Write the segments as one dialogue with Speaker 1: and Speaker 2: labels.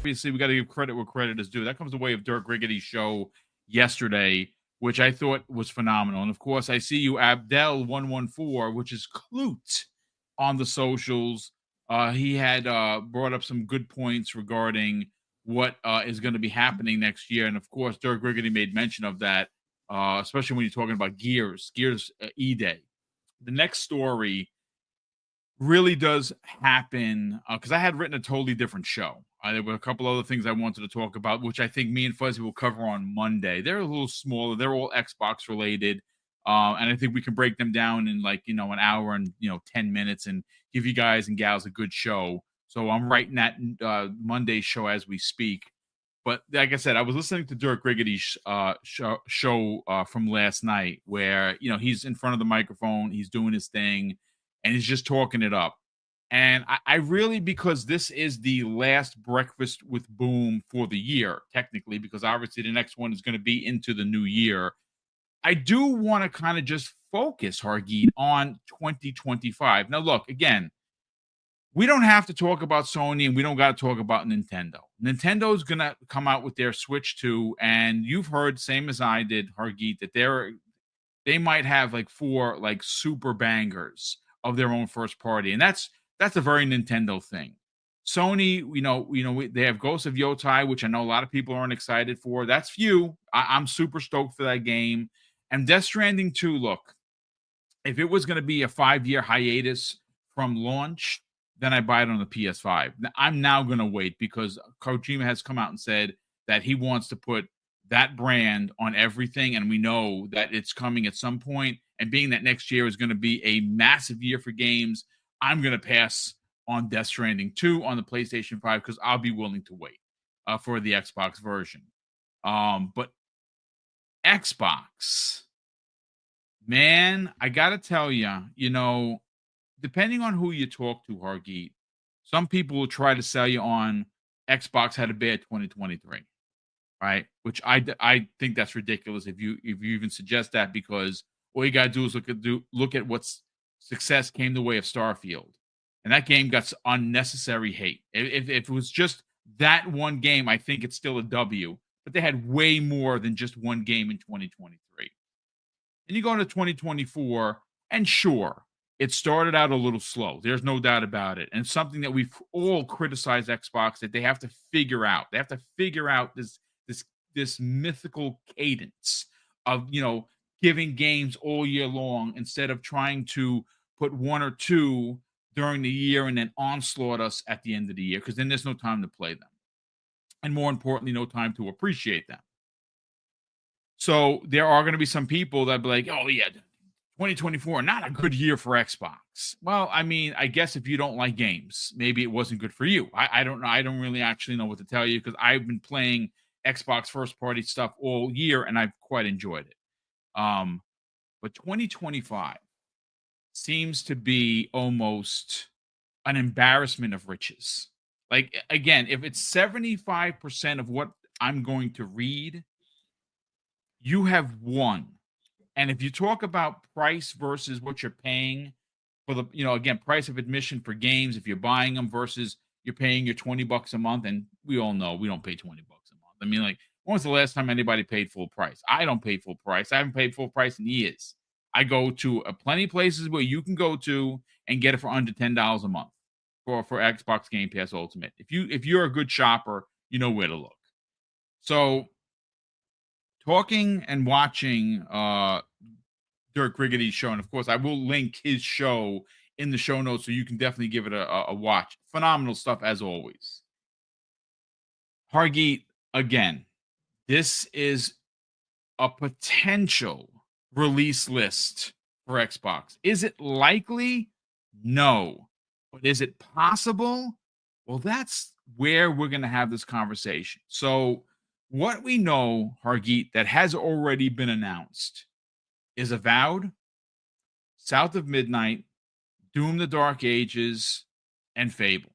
Speaker 1: obviously we got to give credit where credit is due. That comes the way of Dirk Riggity's show yesterday, which I thought was phenomenal. And of course, I see you, Abdel114, which is Clute on the socials. He had brought up some good points regarding what is going to be happening next year. And of course, Dirk Riggity made mention of that, especially when you're talking about Gears E-Day. The next story really does happen because I had written a totally different show. There were a couple other things I wanted to talk about, which I think me and Fuzzy will cover on Monday. They're a little smaller. They're all Xbox related. And I think we can break them down in an hour and, 10 minutes and give you guys and gals a good show. So I'm writing that Monday show as we speak. But like I said, I was listening to Dirk Riggity's show from last night where, he's in front of the microphone, he's doing his thing, and he's just talking it up. And I really, because this is the last Breakfast with Boom for the year, technically, because obviously the next one is going to be into the new year. I do want to kind of just focus, Hargeet, on 2025. Now, look, again, we don't have to talk about Sony and we don't got to talk about Nintendo. Nintendo's going to come out with their Switch 2, and you've heard, same as I did, Hargeet, that they might have like 4 like super bangers of their own first party. And that's a very Nintendo thing. Sony, they have Ghost of Yotai, which I know a lot of people aren't excited for. That's few. I'm super stoked for that game. And Death Stranding 2, look, if it was going to be a 5-year hiatus from launch, then I buy it on the PS5. I'm now going to wait because Kojima has come out and said that he wants to put that brand on everything, and we know that it's coming at some point. And being that next year is going to be a massive year for games, I'm going to pass on Death Stranding 2 on the PlayStation 5 because I'll be willing to wait for the Xbox version. But Xbox, man, I got to tell you, depending on who you talk to, Hargeet, some people will try to sell you on Xbox had a bad 2023, right? Which I think that's ridiculous if you even suggest that, because all you got to do is look at what's success came the way of Starfield. And that game got unnecessary hate. If it was just that one game, I think it's still a W. But they had way more than just one game in 2023. And you go into 2024, and sure, it started out a little slow. There's no doubt about it. And something that we've all criticized Xbox that they have to figure out. They have to figure out this mythical cadence of, giving games all year long instead of trying to put 1 or 2 during the year and then onslaught us at the end of the year, because then there's no time to play them. And more importantly, no time to appreciate them. So there are going to be some people that be like, oh, yeah, 2024, not a good year for Xbox. Well, I mean, I guess if you don't like games, maybe it wasn't good for you. I don't know. I don't really actually know what to tell you because I've been playing Xbox first-party stuff all year, and I've quite enjoyed it. But 2025 seems to be almost an embarrassment of riches. Like, again, if it's 75% of what I'm going to read, you have won. And if you talk about price versus what you're paying for the, again, price of admission for games, if you're buying them versus you're paying your $20 a month, and we all know we don't pay $20 a month. I mean, like, when was the last time anybody paid full price? I don't pay full price. I haven't paid full price in years. I go to plenty of places where you can go to and get it for under $10 a month for Xbox Game Pass Ultimate. If you're a good shopper, you know where to look. So, talking and watching Dirk Riggity's show, and of course, I will link his show in the show notes so you can definitely give it a watch. Phenomenal stuff as always. Hargeet, again, this is a potential release list for Xbox. Is it likely? No. But is it possible? Well, that's where we're going to have this conversation. So what we know, Hargeet, that has already been announced is Avowed, South of Midnight, Doom the Dark Ages, and Fable.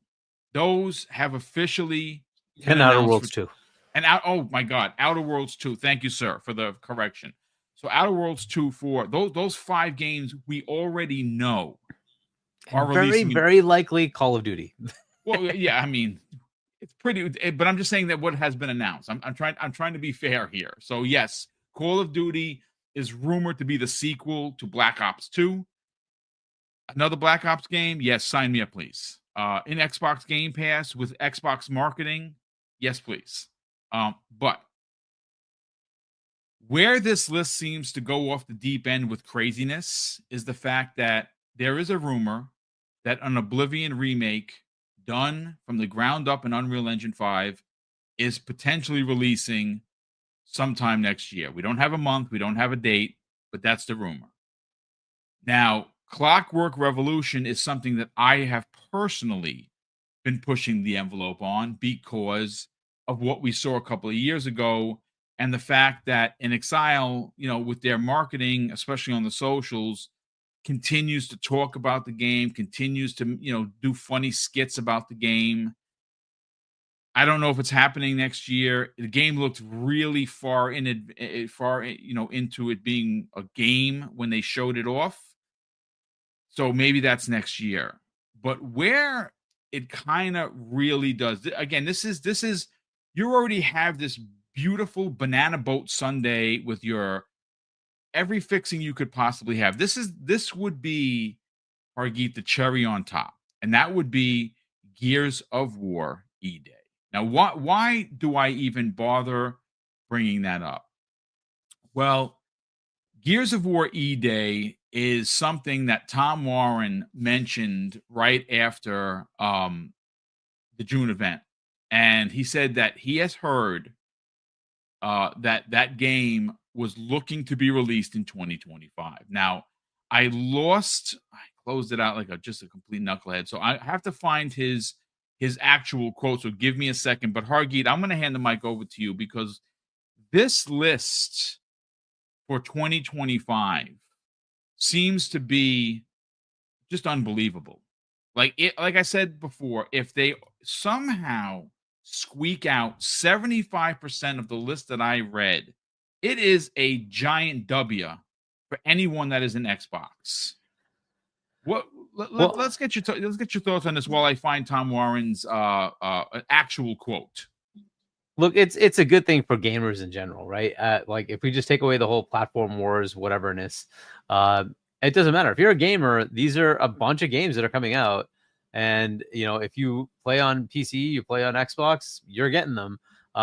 Speaker 1: Those have officially been
Speaker 2: and Outer Worlds 2.
Speaker 1: And oh my God, Outer Worlds 2. Thank you, sir, for the correction. So Outer Worlds 2 for those 5 games we already know are
Speaker 2: very,
Speaker 1: releasing.
Speaker 2: Very likely Call of Duty.
Speaker 1: Well, yeah, I mean, It's pretty, but I'm just saying that what has been announced. I'm trying to be fair here. So yes, Call of Duty is rumored to be the sequel to Black Ops 2. Another Black Ops game? Yes, sign me up, please. In Xbox Game Pass with Xbox marketing? Yes, please. But where this list seems to go off the deep end with craziness is the fact that there is a rumor that an Oblivion remake done from the ground up in Unreal Engine 5 is potentially releasing sometime next year. We don't have a month, we don't have a date, but that's the rumor. Now, Clockwork Revolution is something that I have personally been pushing the envelope on because of what we saw a couple of years ago and the fact that In Exile, with their marketing, especially on the socials, continues to talk about the game, continues to, do funny skits about the game. I don't know if it's happening next year. The game looked really far into it being a game when they showed it off. So maybe that's next year. But where it kind of really does, again, this is you already have this beautiful banana boat Sunday with your every fixing you could possibly have. This would be, Hargeet, the cherry on top, and that would be Gears of War E-Day. Now, why do I even bother bringing that up? Well, Gears of War E-Day is something that Tom Warren mentioned right after the June event, and he said that he has heard that game was looking to be released in 2025. Now, I closed it out like just a complete knucklehead, so I have to find his actual quote. So give me a second. But Hargeet, I'm going to hand the mic over to you because this list for 2025 seems to be just unbelievable. Like I said before, if they somehow squeak out 75% of the list that I read, it is a giant W for anyone that is an Xbox. Let's get your thoughts on this while I find Tom Warren's actual quote.
Speaker 2: Look, it's a good thing for gamers in general, right? Like if we just take away the whole platform wars, whateverness, it doesn't matter. If you're a gamer, these are a bunch of games that are coming out. And, if you play on PC, you play on Xbox, you're getting them.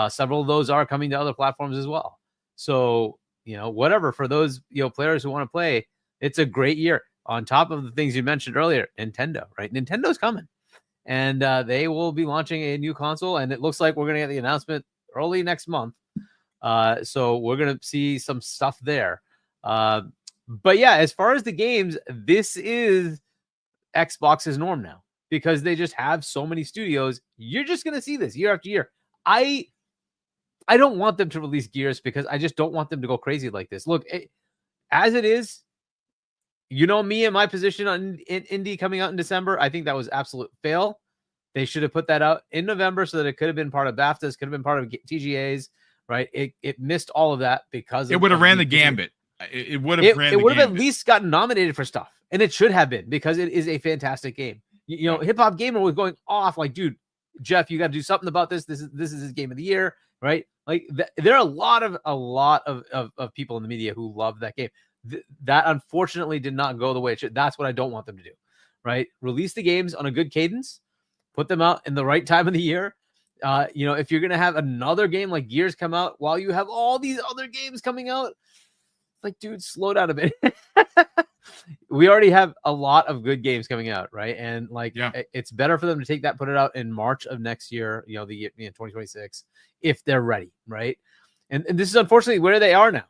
Speaker 2: Several of those are coming to other platforms as well. So, whatever, for those, players who want to play, it's a great year. On top of the things you mentioned earlier, Nintendo, right? Nintendo's coming. And they will be launching a new console. And it looks like we're going to get the announcement early next month. So we're going to see some stuff there. But yeah, as far as the games, this is Xbox's norm now because they just have so many studios. You're just going to see this year after year. I don't want them to release Gears because I just don't want them to go crazy like this. Look, as it is, me and my position on Indie coming out in December, I think that was absolute fail. They should have put that out in November so that it could have been part of BAFTAs, could have been part of TGAs, right? It missed all of that because
Speaker 1: it would have ran the gambit. It would have
Speaker 2: at least gotten nominated for stuff, and it should have been because it is a fantastic game. Hip Hop Gamer was going off like, dude, Jeff, you got to do something about this. This is his game of the year, right? Like there are a lot of people in the media who love that game. That unfortunately did not go the way it should. That's what I don't want them to do, right? Release the games on a good cadence, put them out in the right time of the year. If you're going to have another game like Gears come out while you have all these other games coming out, like, dude, slow down a bit. We already have a lot of good games coming out, right? And it's better for them to take that, put it out in March of next year, 2026, if they're ready, right? And this is unfortunately where they are now.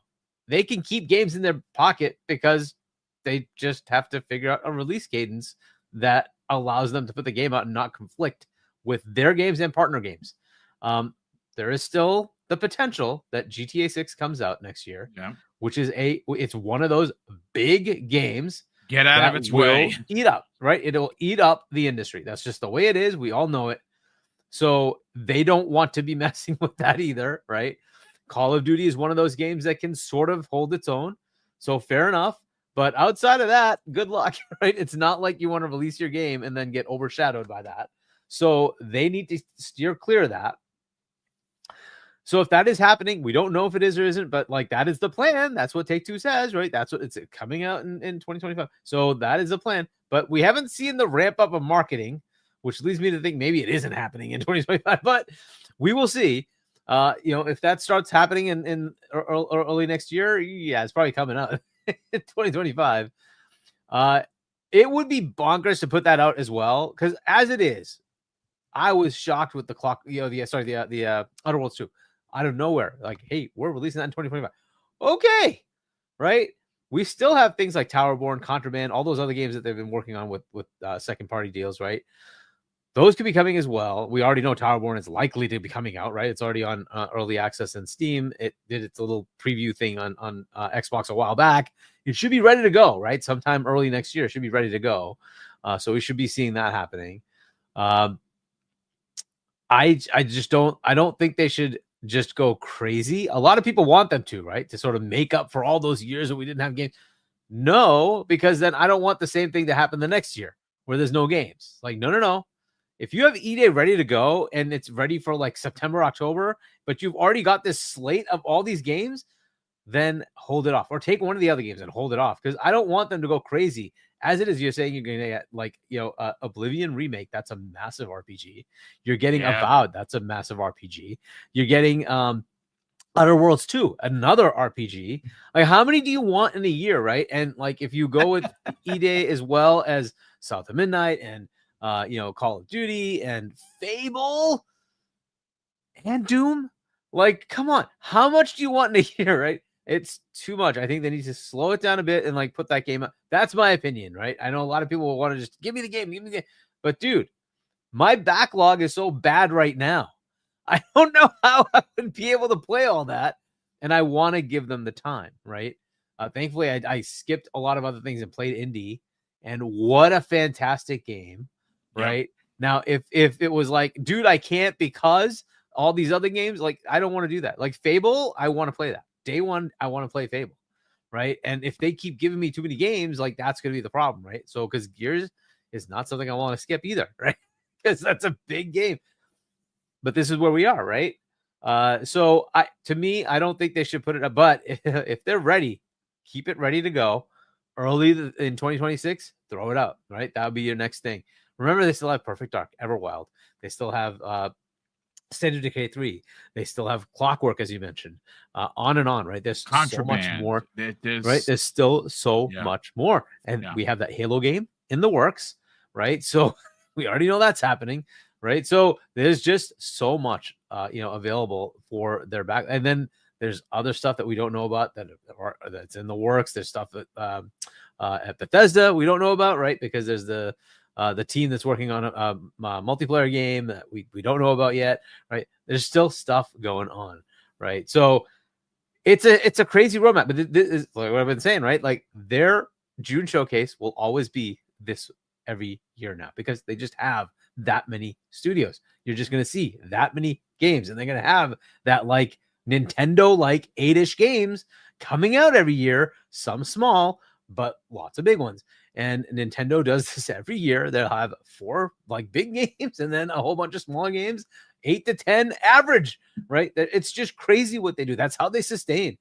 Speaker 2: They can keep games in their pocket because they just have to figure out a release cadence that allows them to put the game out and not conflict with their games and partner games. There is still the potential that GTA 6 comes out next year, which is it's one of those big games.
Speaker 1: Get out of its way.
Speaker 2: Eat up, right? It'll eat up the industry. That's just the way it is. We all know it. So they don't want to be messing with that either, right? Call of Duty is one of those games that can sort of hold its own. So fair enough. But outside of that, good luck, right? It's not like you want to release your game and then get overshadowed by that. So they need to steer clear of that. So if that is happening, we don't know if it is or isn't, but like that is the plan. That's what Take-Two says, right? That's what it's coming out in 2025. So that is the plan. But we haven't seen the ramp up of marketing, which leads me to think maybe it isn't happening in 2025. But we will see. If that starts happening in early next year, yeah, it's probably coming out in 2025. It would be bonkers to put that out as well, because as it is, I was shocked with the clock. The Outer Worlds 2 out of nowhere. Like, hey, we're releasing that in 2025. Okay, right? We still have things like Towerborn, Contraband, all those other games that they've been working on with second party deals, right? Those could be coming as well. We already know Towerborn is likely to be coming out, right? It's already on early access in Steam. It did its little preview thing on Xbox a while back. It should be ready to go, right? Sometime early next year, it should be ready to go. So we should be seeing that happening. I don't think they should just go crazy. A lot of people want them to, right? To sort of make up for all those years that we didn't have games. No, because then I don't want the same thing to happen the next year where there's no games. Like, no. If you have E-Day ready to go and it's ready for like September, October, but you've already got this slate of all these games, then hold it off or take one of the other games and hold it off, because I don't want them to go crazy. As it is, you're saying you're going to get like, Oblivion Remake. That's a massive RPG. You're getting Avowed. That's a massive RPG. You're getting Outer Worlds 2, another RPG. Like, how many do you want in a year, right? And like, if you go with E-Day as well as South of Midnight and Call of Duty and Fable and Doom, like, come on, how much do you want in a year, right? It's too much. I think they need to slow it down a bit and like put that game up. That's my opinion, right? I know a lot of people will want to just give me the game, but dude, my backlog is so bad right now. I don't know how I would be able to play all that, and I want to give them the time, right? Thankfully, I skipped a lot of other things and played indie, and what a fantastic game, right? Now, if it was like, dude, I can't because all these other games, like, I don't want to do that. Like Fable, I want to play that. Day one, I want to play Fable, right? And if they keep giving me too many games, like, that's going to be the problem, right? So, because Gears is not something I want to skip either, right? Because that's a big game. But this is where we are, right? So to me, I don't think they should put it up. But if they're ready, keep it ready to go early in 2026. Throw it out, right? That would be your next thing. Remember, they still have Perfect Dark, Everwild. They still have State of Decay 3. They still have Clockwork, as you mentioned. On and on, right? There's Contraband. So much more, right? There's still so much more. And we have that Halo game in the works, right? So we already know that's happening. Right. So there's just so much, available for their back. And then there's other stuff that we don't know about that's in the works. There's stuff that at Bethesda we don't know about, right? Because there's the team that's working on a multiplayer game that we don't know about yet, right? There's still stuff going on, right? So it's a crazy roadmap. But this is like what I've been saying, right? Like, their June showcase will always be this every year now, because they just have that many studios. You're just going to see that many games, and they're going to have that like Nintendo like 8-ish games coming out every year, some small, but lots of big ones. And Nintendo does this every year. They'll have 4 like big games and then a whole bunch of small games, 8 to 10 average, right? It's just crazy what they do. That's how they sustain.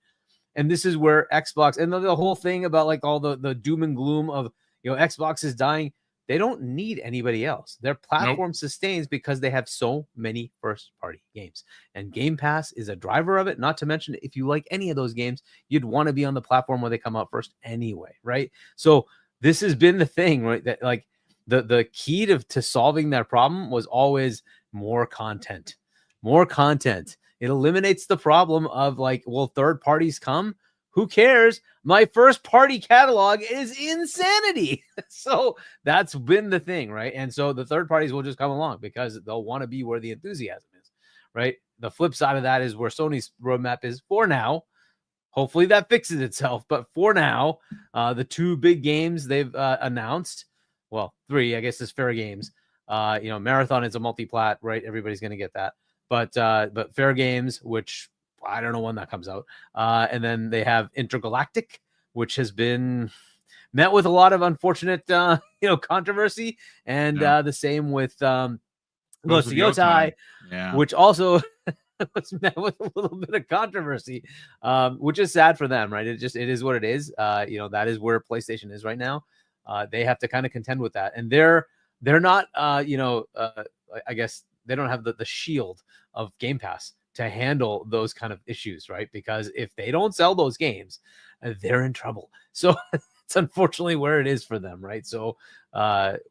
Speaker 2: And this is where Xbox, and the whole thing about like all the doom and gloom of, Xbox is dying. They don't need anybody else. Their platform sustains because they have so many first-party games. And Game Pass is a driver of it. Not to mention, if you like any of those games, you'd want to be on the platform where they come out first anyway, right? So this has been the thing, right? That like the key to solving that problem was always more content. More content. It eliminates the problem of like, will third parties come? Who cares? My first party catalog is insanity. So that's been the thing, right? And so the third parties will just come along because they'll want to be where the enthusiasm is, right? The flip side of that is where Sony's roadmap is for now. Hopefully that fixes itself. But for now, the 2 big games they've announced, well, 3, I guess, is Fair Games. Marathon is a multi-plat, right? Everybody's going to get that. But Fair Games, which I don't know when that comes out. And then they have Intergalactic, which has been met with a lot of unfortunate, controversy. And the same with Ghost of Yotai,
Speaker 1: Yeah.
Speaker 2: which also was met with a little bit of controversy, which is sad for them, right? It is what it is. That is where PlayStation is right now. They have to kind of contend with that, and they're not, I guess they don't have the shield of Game Pass to handle those kind of issues, right? Because if they don't sell those games, they're in trouble. So it's unfortunately where it is for them, right? So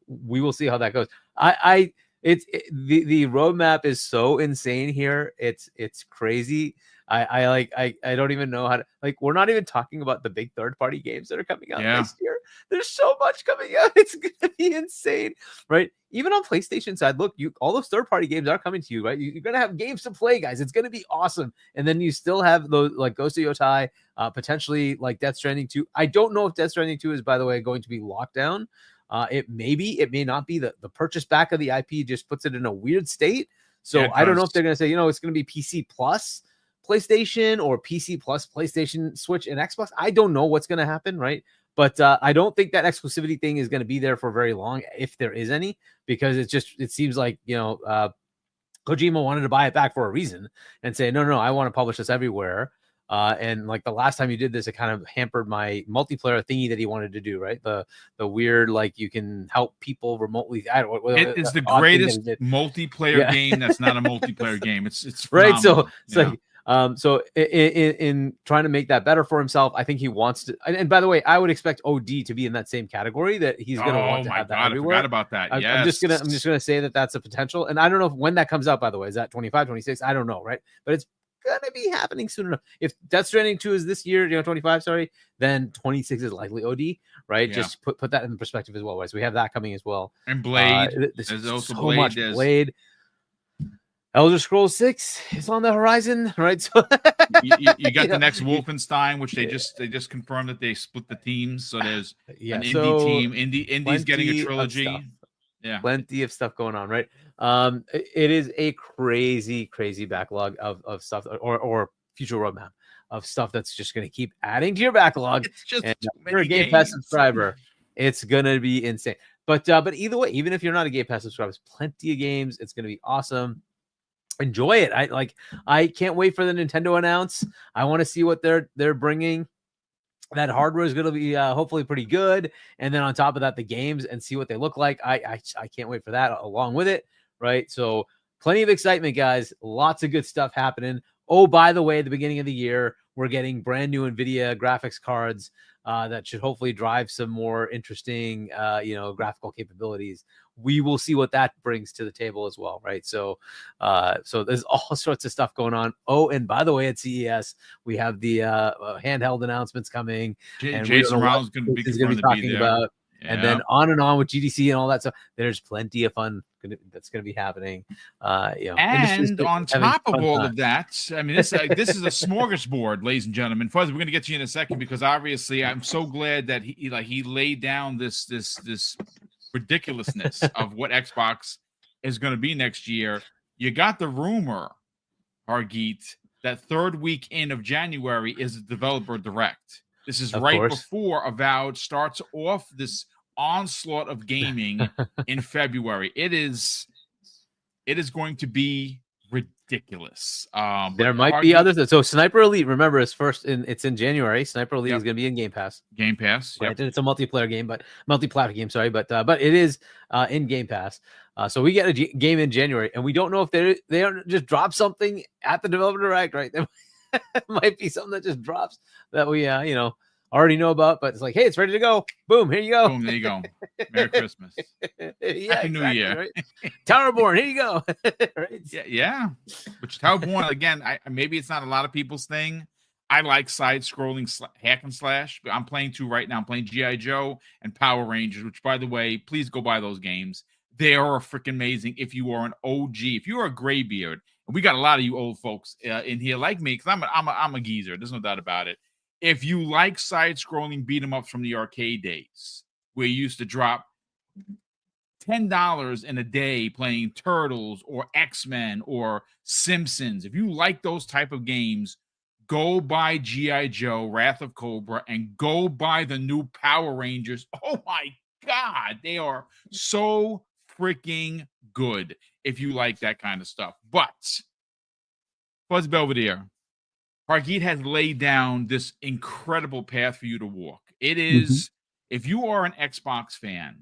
Speaker 2: we will see how that goes. The roadmap is so insane here. It's crazy. I don't even know how to, like, we're not even talking about the big third-party games that are coming out next year. There's so much coming out. It's gonna be insane, right? Even on PlayStation side, look, all those third-party games are coming to you, right? You're gonna have games to play, guys. It's gonna be awesome. And then you still have those like Ghost of Yotai, potentially like Death Stranding 2. I don't know if Death Stranding 2 is, by the way, going to be locked down. It may not be. The purchase back of the IP just puts it in a weird state. So yeah, I don't know if they're going to say, it's going to be PC plus PlayStation or PC plus PlayStation, Switch, and Xbox. I don't know what's going to happen, right? But I don't think that exclusivity thing is going to be there for very long, if there is any, because it seems like, Kojima wanted to buy it back for a reason and say, no, I want to publish this everywhere. And like the last time you did this, it kind of hampered my multiplayer thingy that he wanted to do, right? The weird, like, you can help people remotely.
Speaker 1: It is the greatest multiplayer game that's not a multiplayer game. It's
Speaker 2: right. So it's like, so in trying to make that better for himself, I think he wants to. And by the way, I would expect OD to be in that same category, that he's going to want to have that everywhere.
Speaker 1: I forgot about that. Yes.
Speaker 2: I'm just gonna say that that's a potential, and I don't know when that comes out. By the way, is that 25, 26? I don't know, right? But it's gonna be happening soon enough. If Death Stranding 2 is this year, 25, sorry, then 26 is likely OD, right? Yeah. Just put that in perspective as well, right? So we have that coming as well.
Speaker 1: And Blade. There's also
Speaker 2: so much Blade. Elder Scrolls 6 is on the horizon, right? So
Speaker 1: you got the next Wolfenstein, which they just confirmed that they split the teams. So there's an indie team. Indie's getting a trilogy. Yeah,
Speaker 2: plenty of stuff going on, right? It is a crazy backlog of stuff, or future roadmap of stuff that's just going to keep adding to your backlog.
Speaker 1: It's just
Speaker 2: and if you're a Game Pass subscriber, it's going to be insane. But either way, even if you're not a Game Pass subscriber, there's plenty of games. It's going to be awesome. Enjoy it. I can't wait for the Nintendo announce. I want to see what they're bringing. That hardware is going to be hopefully pretty good, and then on top of that, the games, and see what they look like. I can't wait for that along with it, right? So plenty of excitement, guys. Lots of good stuff happening. Oh, by the way, at the beginning of the year, we're getting brand new NVIDIA graphics cards that should hopefully drive some more interesting, graphical capabilities. We will see what that brings to the table as well, right? So there's all sorts of stuff going on. Oh, and by the way, at CES, we have the handheld announcements coming.
Speaker 1: And Jason Rollins is going to be talking about.
Speaker 2: Yeah. And then on with GDC and all that stuff. There's plenty of fun that's going to be happening.
Speaker 1: And on top of all of that, I mean, this is a smorgasbord, ladies and gentlemen. Fuzz, we're going to get to you in a second, because obviously I'm so glad that he laid down this ridiculousness of what Xbox is going to be next year. You got the rumor, Hargeet, that third week in of January is a developer direct. This is before Avowed starts off this onslaught of gaming in February. It is going to be ridiculous.
Speaker 2: There might be others. So Sniper Elite, remember, it's in January. Sniper Elite is going to be in Game Pass.
Speaker 1: Game Pass,
Speaker 2: right? It's a multiplayer game, but multi-platform game. Sorry, but it is in Game Pass. So we get a game in January, and we don't know if they don't just drop something at the developer direct, right? It might be something that just drops that we already know about, but it's like, hey, it's ready to go. Boom, here you go.
Speaker 1: Boom, there you go. Merry Christmas. Happy New Year.
Speaker 2: Right? Towerborn, here you go. Right?
Speaker 1: Yeah. Which Towerborn, again, maybe it's not a lot of people's thing. I like side-scrolling hack and slash. I'm playing 2 right now. I'm playing G.I. Joe and Power Rangers, which, by the way, please go buy those games. They are freaking amazing if you are an OG. If you are a graybeard, and we got a lot of you old folks in here like me, because I'm a geezer. There's no doubt about it. If you like side-scrolling beat-em-ups from the arcade days, where you used to drop $10 in a day playing Turtles or X-Men or Simpsons, if you like those type of games, go buy G.I. Joe, Wrath of Cobra, and go buy the new Power Rangers. Oh, my God. They are so freaking good. if you like that kind of stuff. But Buzz Belvedere, Hargeet has laid down this incredible path for you to walk. It is, if you are an Xbox fan,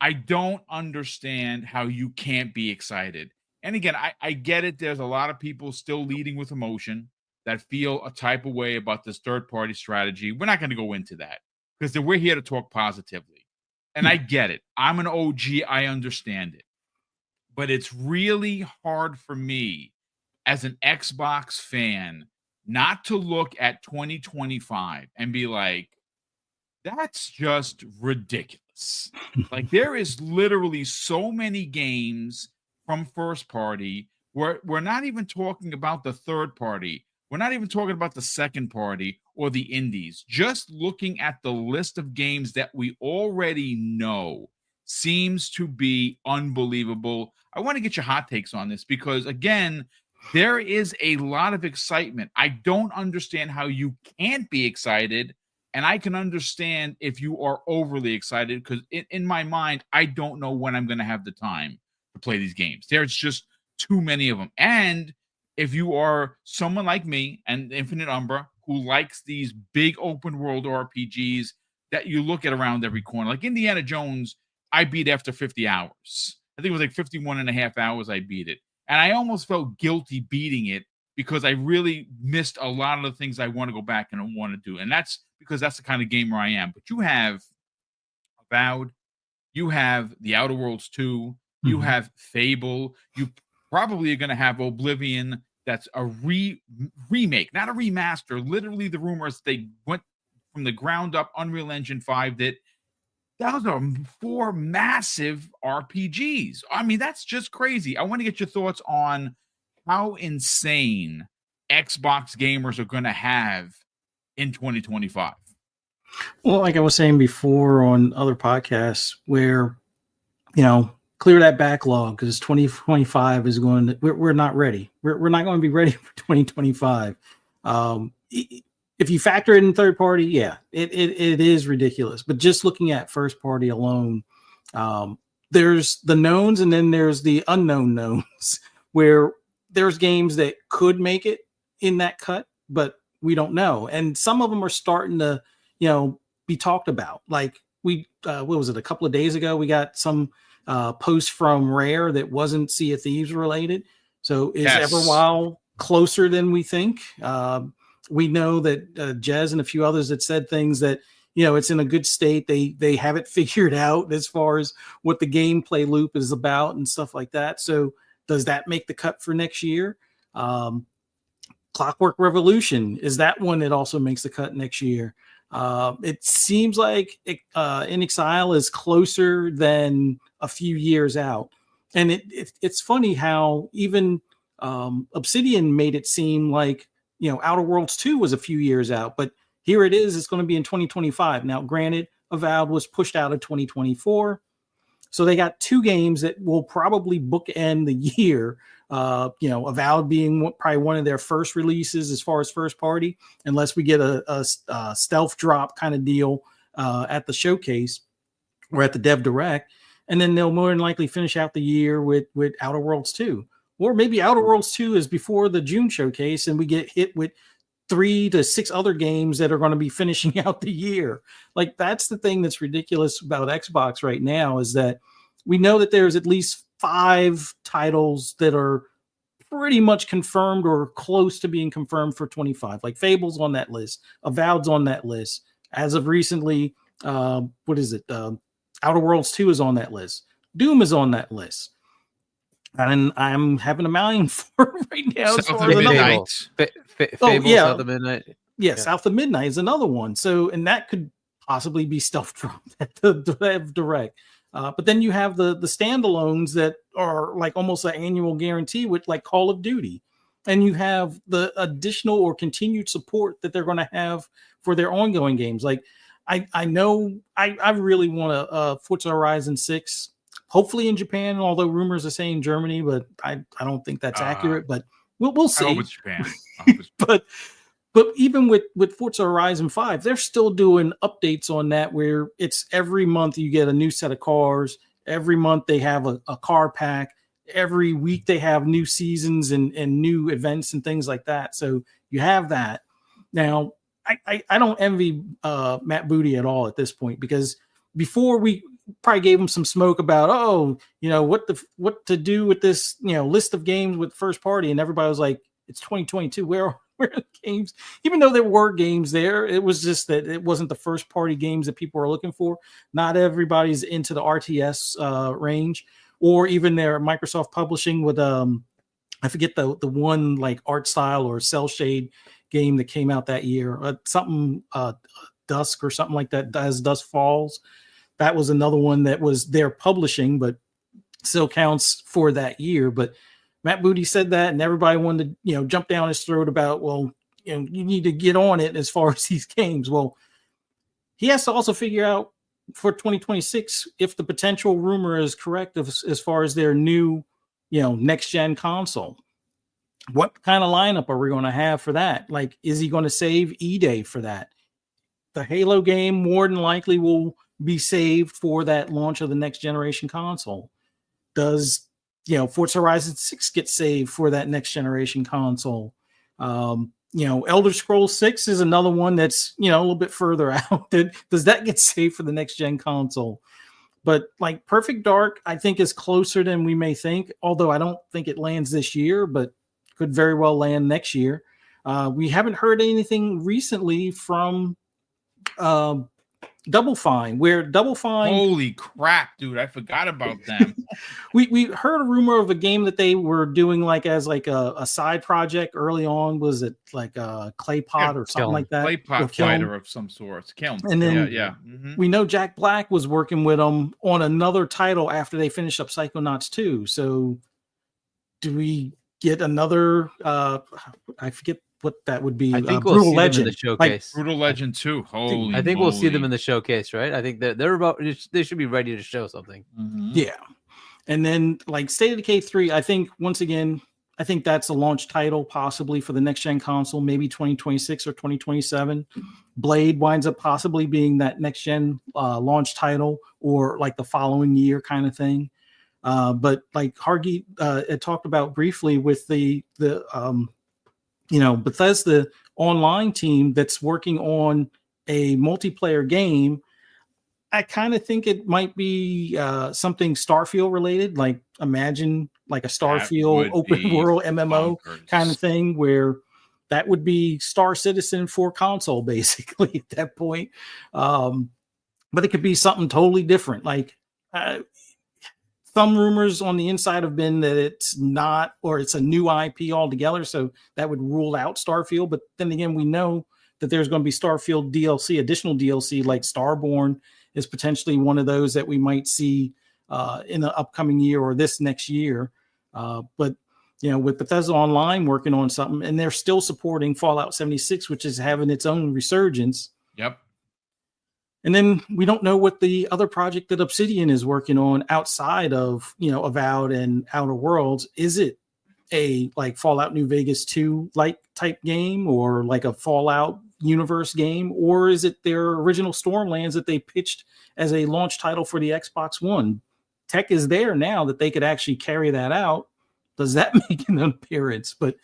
Speaker 1: I don't understand how you can't be excited. And again, I get it. There's a lot of people still leading with emotion that feel a type of way about this third-party strategy. We're not going to go into that because we're here to talk positively. And I get it. I'm an OG. I understand it. But it's really hard for me as an Xbox fan not to look at 2025 and be like, that's just ridiculous. Like, there is literally so many games from first party where we're not even talking about the third party. We're not even talking about the second party or the indies. Just looking at the list of games that we already know seems to be unbelievable. I want to get your hot takes on this because, again, there is a lot of excitement. I don't understand how you can't be excited. And I can understand if you are overly excited because in my mind, I don't know when I'm going to have the time to play these games. There's just too many of them. And if you are someone like me and Infinite Umbra who likes these big open world RPGs that you look at around every corner, like Indiana Jones, I beat after 50 hours. I think it was like 51 and a half hours I beat it. And I almost felt guilty beating it because I really missed a lot of the things I want to go back and want to do. And that's because that's the kind of gamer I am. But you have Avowed, you have The Outer Worlds 2, you have Fable, you probably are going to have Oblivion. That's a remake, not a remaster. Literally, the rumors they went from the ground up. Unreal Engine 5 that those are 4 massive RPGs. I mean, that's just crazy. I want to get your thoughts on how insane Xbox gamers are going to have in 2025.
Speaker 3: Well, like I was saying before on other podcasts, where, clear that backlog because 2025 is going to, we're not ready. We're not going to be ready for 2025. If you factor in third party, yeah, it is ridiculous. But just looking at first party alone, there's the knowns and then there's the unknown knowns where there's games that could make it in that cut, but we don't know. And some of them are starting to, be talked about. Like what was it? A couple of days ago, we got some post from Rare that wasn't Sea of Thieves related. So is Everwild closer than we think? We know that Jez and a few others that said things that, it's in a good state. They have it figured out as far as what the gameplay loop is about and stuff like that. So does that make the cut for next year? Clockwork Revolution is that one that also makes the cut next year. It seems like In Exile is closer than a few years out. And it's funny how even Obsidian made it seem like, Outer Worlds 2 was a few years out, but here it is. It's going to be in 2025. Now, granted, Avowed was pushed out of 2024. So they got 2 games that will probably bookend the year. Avowed being probably one of their first releases as far as first party, unless we get a stealth drop kind of deal at the showcase or at the Dev Direct. And then they'll more than likely finish out the year with Outer Worlds 2. Or maybe Outer Worlds 2 is before the June showcase and we get hit with 3 to 6 other games that are going to be finishing out the year. Like, that's the thing that's ridiculous about Xbox right now is that we know that there's at least 5 titles that are pretty much confirmed or close to being confirmed for 25. Like Fable's on that list. Avowed's on that list. As of recently, Outer Worlds 2 is on that list. Doom is on that list. And I'm having a million for it right now.
Speaker 1: South of Midnight.
Speaker 2: South of Midnight.
Speaker 3: Yeah, South of Midnight is another one. So, and that could possibly be stealth dropped at the Direct. But then you have the standalones that are like almost an annual guarantee with like Call of Duty. And you have the additional or continued support that they're going to have for their ongoing games. Like I know I really want a Forza Horizon 6, hopefully in Japan, although rumors are saying Germany, but I don't think that's accurate. But we'll see.
Speaker 1: I hope it's Japan.
Speaker 3: But even with Forza Horizon 5, they're still doing updates on that where it's every month you get a new set of cars. Every month they have a car pack. every week they have new seasons and new events and things like that. So you have that. Now, I don't envy Matt Booty at all at this point, because before we probably gave him some smoke about, what to do with this, list of games with first party, and everybody was like, it's 2022. Where are the games? Even though there were games there, it was just that it wasn't the first party games that people are looking for. Not everybody's into the RTS range, or even their Microsoft publishing with I forget the one like art style or cell shade game that came out that year, something Dusk or something like that, as Dusk Falls. That was another one that was their publishing, but still counts for that year. But Matt Booty said that, and everybody wanted to, jump down his throat about, well, you need to get on it as far as these games. Well, he has to also figure out for 2026 if the potential rumor is correct as far as their new, next gen console. What kind of lineup are we going to have for that? Like, is he going to save E-Day for that? The Halo game more than likely will be saved for that launch of the next generation console. Does Forza Horizon 6 get saved for that next generation console? Elder Scrolls 6 is another one that's a little bit further out. Does that get saved for the next gen console? But like Perfect Dark, I think is closer than we may think, although I don't think it lands this year, but could very well land next year. We haven't heard anything recently from Double Fine, where Double Fine.
Speaker 1: Holy crap, dude! I forgot about them.
Speaker 3: we heard a rumor of a game that they were doing like as like a side project early on. Was it like a clay pot or something like that?
Speaker 1: Clay pot fighter of some sort. Kiln.
Speaker 3: And then
Speaker 1: Mm-hmm.
Speaker 3: We know Jack Black was working with them on another title after they finished up Psychonauts 2. So do we get another? I forget what that would be.
Speaker 2: I think
Speaker 3: we'll
Speaker 2: see
Speaker 3: Legend
Speaker 2: them in the showcase.
Speaker 1: Brutal Legend 2. Holy
Speaker 2: I think
Speaker 1: moly.
Speaker 2: we'll see them in the showcase, right? I think they're about. They should be ready to show something.
Speaker 1: Mm-hmm.
Speaker 3: Yeah, and then like State of Decay 3. I think once again, I think that's a launch title possibly for the next gen console, maybe 2026 or 2027. Blade winds up possibly being that next gen launch title, or like the following year kind of thing. But like Hargeet had talked about briefly with the Bethesda online team that's working on a multiplayer game, I kind of think it might be something Starfield related. Like imagine like a Starfield open world MMO kind of thing, where that would be Star Citizen for console basically at that point. But it could be something totally different. Like some rumors on the inside have been that it's not, or it's a new IP altogether. So that would rule out Starfield. But then again, we know that there's going to be Starfield DLC, additional DLC, like Starborn is potentially one of those that we might see in the upcoming year or this next year. But, with Bethesda Online working on something, and they're still supporting Fallout 76, which is having its own resurgence.
Speaker 1: Yep.
Speaker 3: And then we don't know what the other project that Obsidian is working on outside of, Avowed and Outer Worlds. Is it a like Fallout New Vegas 2 like type game, or like a Fallout universe game, or is it their original Stormlands that they pitched as a launch title for the Xbox One? Tech is there now that they could actually carry that out. Does that make an appearance? But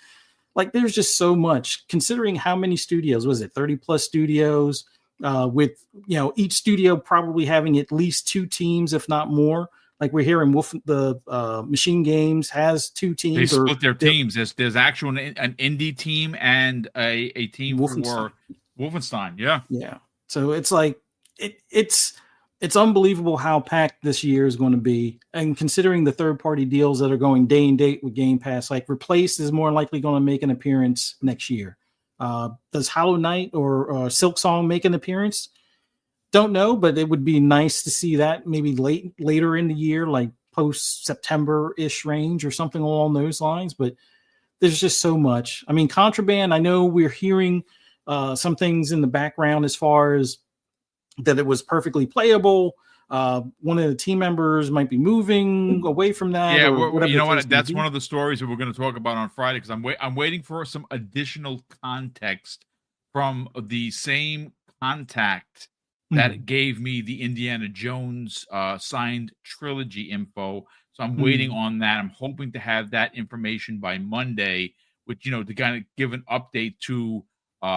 Speaker 3: like, there's just so much, considering how many studios, was it 30 plus studios, with, each studio probably having at least two teams, if not more. Like we're hearing Machine Games has two teams.
Speaker 1: They split their teams. There's actual an indie team and a team for Wolfenstein. Yeah.
Speaker 3: Yeah. So it's like it's unbelievable how packed this year is going to be. And considering the third-party deals that are going day and date with Game Pass, like Replaced is more likely going to make an appearance next year. Does Hollow Knight or Silksong make an appearance? Don't know, but it would be nice to see that maybe later in the year, like post-September-ish range or something along those lines. But there's just so much. I mean, Contraband, I know we're hearing some things in the background as far as that it was perfectly playable. One of the team members might be moving away from that.
Speaker 1: Yeah,
Speaker 3: you
Speaker 1: know what? That's one of the stories that we're going to talk about on Friday, because I'm waiting for some additional context from the same contact that gave me the Indiana Jones signed trilogy info. So So I'm waiting on that. I'm hoping to have that information by Monday, which, to kind of give an update to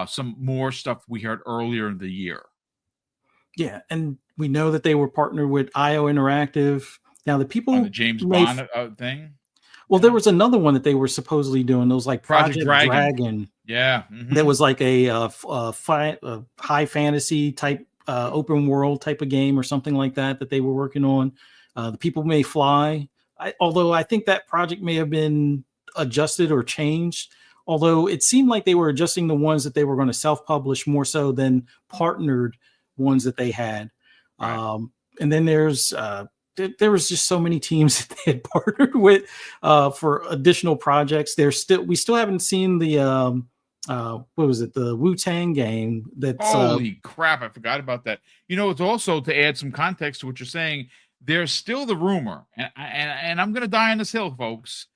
Speaker 1: some more stuff we heard earlier in the year.
Speaker 3: Yeah, and we know that they were partnered with IO Interactive. Now the people
Speaker 1: on the James Bond thing.
Speaker 3: Well, there was another one that they were supposedly doing. It was like
Speaker 1: Project Dragon.
Speaker 3: Yeah,
Speaker 1: Mhm.
Speaker 3: that was like a high fantasy type open world type of game or something like that they were working on. The People May Fly. Although I think that project may have been adjusted or changed. Although it seemed like they were adjusting the ones that they were going to self-publish more so than partnered ones that they had.
Speaker 1: Right.
Speaker 3: And then there was just so many teams that they had partnered with for additional projects. We still haven't seen the what was it, the Wu-Tang game. That's
Speaker 1: holy crap! I forgot about that. It's also, to add some context to what you're saying, there's still the rumor, and I'm gonna die on this hill, folks,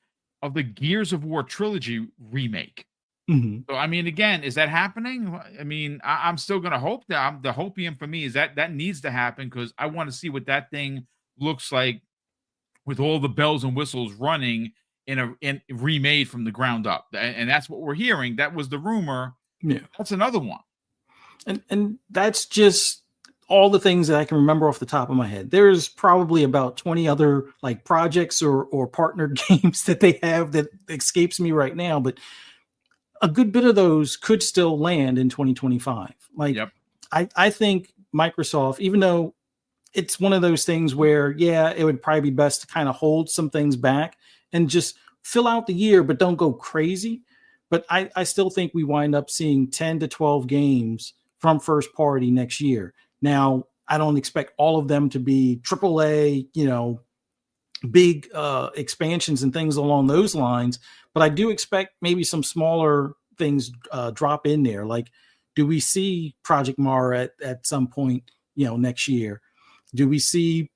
Speaker 1: of the Gears of War trilogy remake.
Speaker 3: Mm-hmm.
Speaker 1: So, I mean, again, is that happening? I mean, I'm still gonna hope that. The hopium for me is that needs to happen, because I want to see what that thing looks like with all the bells and whistles running in remade from the ground up. And that's what we're hearing. That was the rumor.
Speaker 3: Yeah,
Speaker 1: that's another one.
Speaker 3: And that's just all the things that I can remember off the top of my head. There's probably about 20 other like projects or partnered games that they have that escapes me right now, but a good bit of those could still land in 2025. Like, yep. I think Microsoft, even though it's one of those things where, yeah, it would probably be best to kind of hold some things back and just fill out the year, but don't go crazy. But I still think we wind up seeing 10 to 12 games from first party next year. Now, I don't expect all of them to be AAA, big expansions and things along those lines, but I do expect maybe some smaller things drop in there. Like, do we see Project Mara at some point, next year? Do we see,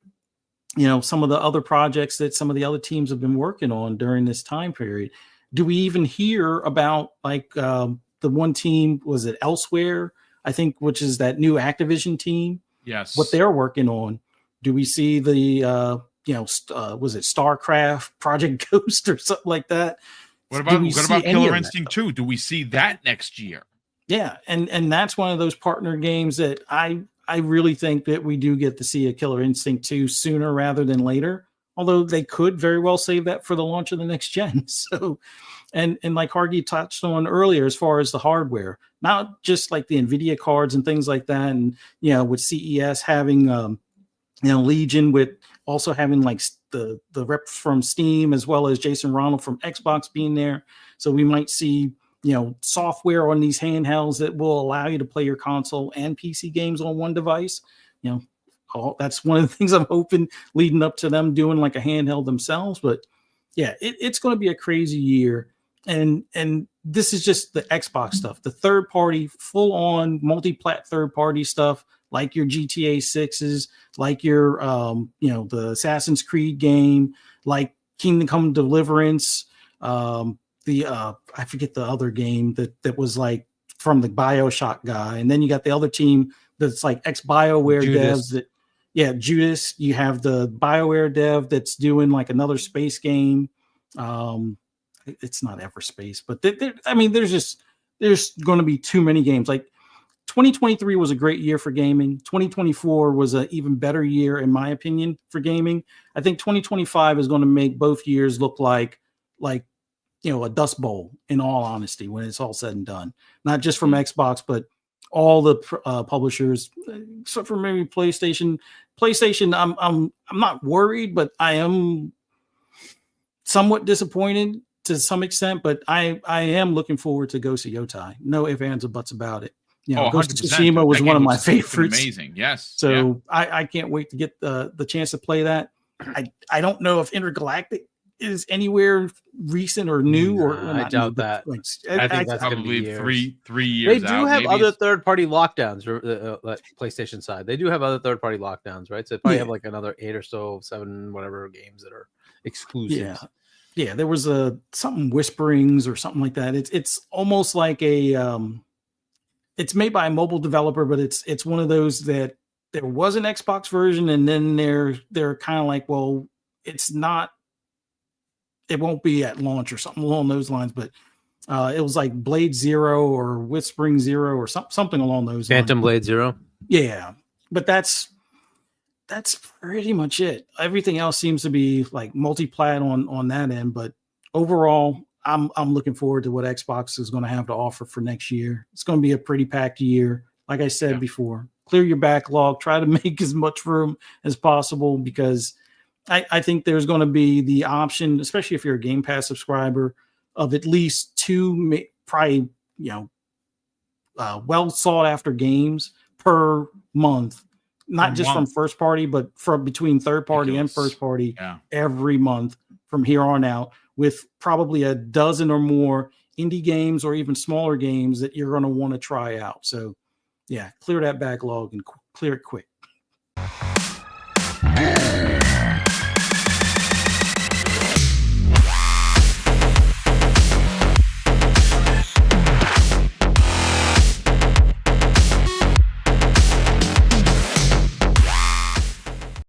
Speaker 3: some of the other projects that some of the other teams have been working on during this time period? Do we even hear about like the one team, was it Elsewhere, I think, which is that new Activision team?
Speaker 1: Yes.
Speaker 3: What they're working on. Do we see the, was it StarCraft, Project Ghost or something like that?
Speaker 1: What about Killer Instinct 2? Do we see that next year?
Speaker 3: Yeah. And that's one of those partner games that I really think that we do get to see a Killer Instinct 2 sooner rather than later, although they could very well save that for the launch of the next gen. So, and like Hargy touched on earlier, as far as the hardware, not just like the NVIDIA cards and things like that. And, with CES having, Legion, with also having like the rep from Steam, as well as Jason Ronald from Xbox being there. So we might see, software on these handhelds that will allow you to play your console and PC games on one device. That's one of the things I'm hoping leading up to them doing like a handheld themselves. But yeah, it's going to be a crazy year. And this is just the Xbox stuff, the third party, full on multi-plat third party stuff, like your GTA 6s, like your, the Assassin's Creed game, like Kingdom Come Deliverance, I forget the other game that was like from the BioShock guy. And then you got the other team that's like ex-BioWare devs that, Judas. You have the BioWare dev that's doing like another space game. It's not Everspace, but there's going to be too many games. Like 2023 was a great year for gaming. 2024 was an even better year, in my opinion, for gaming. I think 2025 is going to make both years look like a dust bowl, in all honesty, when it's all said and done. Not just from Xbox, but all the publishers, except for maybe PlayStation. I'm not worried, but I am somewhat disappointed to some extent. But I am looking forward to Ghost of Yotai. No ifs, ands, or buts about it. Ghost of Tsushima was one of my favorites.
Speaker 1: Amazing, yes.
Speaker 3: So yeah. I can't wait to get the chance to play that. I don't know if Intergalactic is anywhere recent or new,
Speaker 2: I doubt that. I think that's
Speaker 1: probably three years.
Speaker 2: They do have other third-party lockdowns, PlayStation side. They do have other third-party lockdowns, right? So they probably have like another 8 or so, 7, whatever games that are exclusive.
Speaker 3: Yeah. There was something Whisperings or something like that. It's almost like it's made by a mobile developer, but it's one of those that there was an Xbox version, and then they're kind of like, well, it's not it won't be at launch or something along those lines, but it was like Blade Zero or Whispering Zero or something along those
Speaker 2: Phantom
Speaker 3: lines.
Speaker 2: Blade Zero.
Speaker 3: Yeah, but that's pretty much it. Everything else seems to be like multi-plat on that end, but overall, I'm looking forward to what Xbox is going to have to offer for next year. It's going to be a pretty packed year. Like I said before, clear your backlog, try to make as much room as possible, because I think there's going to be the option, especially if you're a Game Pass subscriber, of at least two, probably, well sought after games per month, not just from first party, but from between third party and first party every month from here on out, with probably a dozen or more indie games or even smaller games that you're going to want to try out. So yeah, clear that backlog and clear it quick.